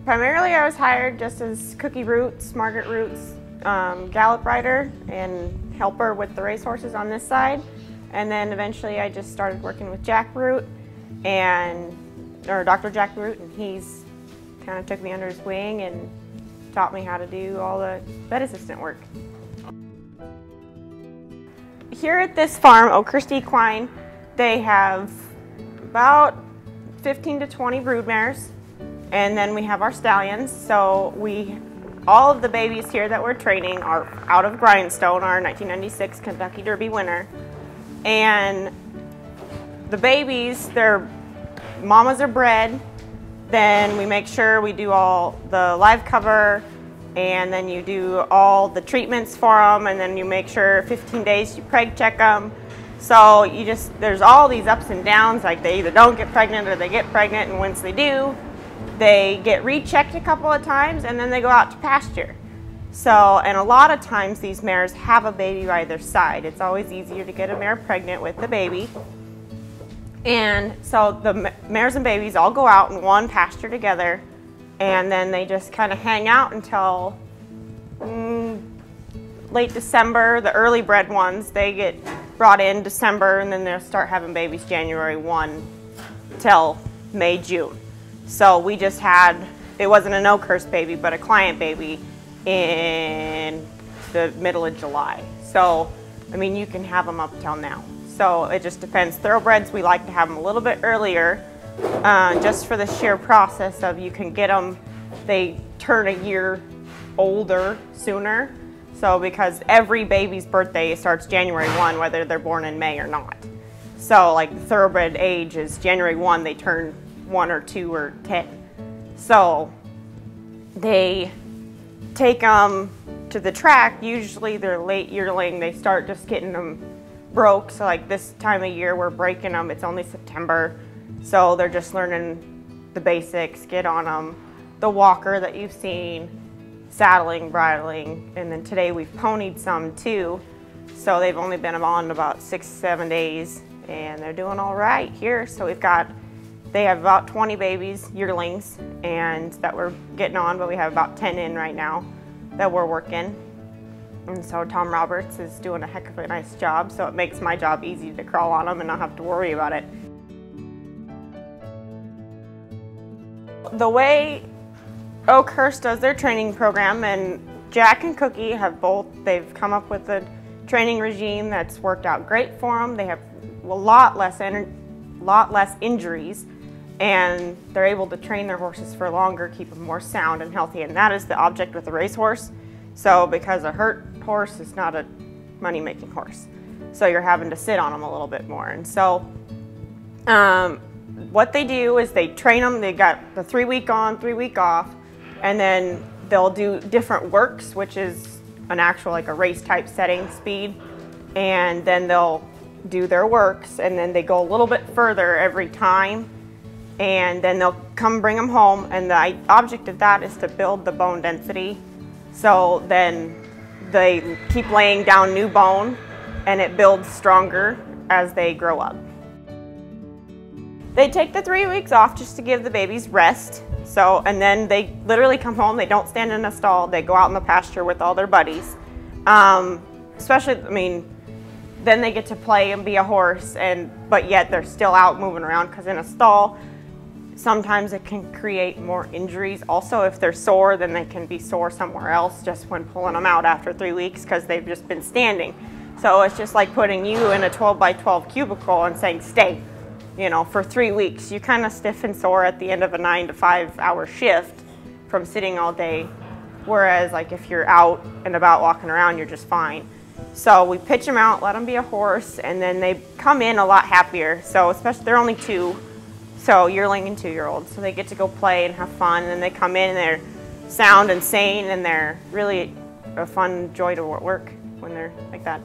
Primarily I was hired just as Cookie Roots, Margaret Roots, gallop rider and helper with the racehorses on this side. And then eventually I just started working with Jack Root or Dr. Jack Root, and he's kind of took me under his wing and taught me how to do all the vet assistant work. Here at this farm, Oakhurst Equine, they have about 15 to 20 broodmares, and then we have our stallions. So all of the babies here that we're training are out of Grindstone, our 1996 Kentucky Derby winner. And the babies, their mamas are bred, then we make sure we do all the live cover, and then you do all the treatments for them, and then you make sure 15 days you preg check them. So there's all these ups and downs, like they either don't get pregnant or they get pregnant, and once they do, they get rechecked a couple of times and then they go out to pasture. So, and a lot of times these mares have a baby by their side. It's always easier to get a mare pregnant with the baby. And so the mares and babies all go out in one pasture together, and then they just kind of hang out until late December. The early bred ones, they get brought in December, and then they'll start having babies January 1 till May, June. So we just had, it wasn't an Oakhurst baby, but a client baby in the middle of July. So, I mean, you can have them up till now. So it just depends. Thoroughbreds, we like to have them a little bit earlier, just for the sheer process of you can get them, they turn a year older sooner. So because every baby's birthday starts January 1, whether they're born in May or not. So like the thoroughbred age is January 1, they turn 1 or 2 or 10. So they take them to the track. Usually they're late yearling. They start just getting them broke. So like this time of year we're breaking them. It's only September. So they're just learning the basics, get on them. The walker that you've seen, saddling, bridling, and then today we've ponied some too. So they've only been on about 6-7 days and they're doing all right here. So they have about 20 babies, yearlings, and that we're getting on, but we have about 10 in right now that we're working. And so Tom Roberts is doing a heck of a nice job, so it makes my job easy to crawl on them and not have to worry about it. The way Oakhurst does their training program, and Jack and Cookie they've come up with a training regime that's worked out great for them. They have a lot less injuries, and they're able to train their horses for longer, keep them more sound and healthy, and that is the object with a racehorse. So because a hurt horse is not a money-making horse, so you're having to sit on them a little bit more. And so what they do is they train them. They got the 3-week on, 3-week off, and then they'll do different works, which is an actual like a race type setting speed, and then they'll do their works, and then they go a little bit further every time, and then they'll come bring them home, and the object of that is to build the bone density. So then they keep laying down new bone, and it builds stronger as they grow up. They take the 3 weeks off just to give the babies rest. So, and then they literally come home, they don't stand in a stall, they go out in the pasture with all their buddies. Especially, I mean, then they get to play and be a horse, but yet they're still out moving around, because in a stall, sometimes it can create more injuries. Also, if they're sore, then they can be sore somewhere else just when pulling them out after 3 weeks because they've just been standing. So it's just like putting you in a 12-by-12 cubicle and saying, stay, you know, for 3 weeks. You kind of stiff and sore at the end of a 9 to 5 hour shift from sitting all day. Whereas like if you're out and about walking around, you're just fine. So we pitch them out, let them be a horse, and then they come in a lot happier. So especially, they're only 2, so yearling and 2-year-olds. So they get to go play and have fun, and then they come in and they're sound and sane, and they're really a fun joy to work when they're like that.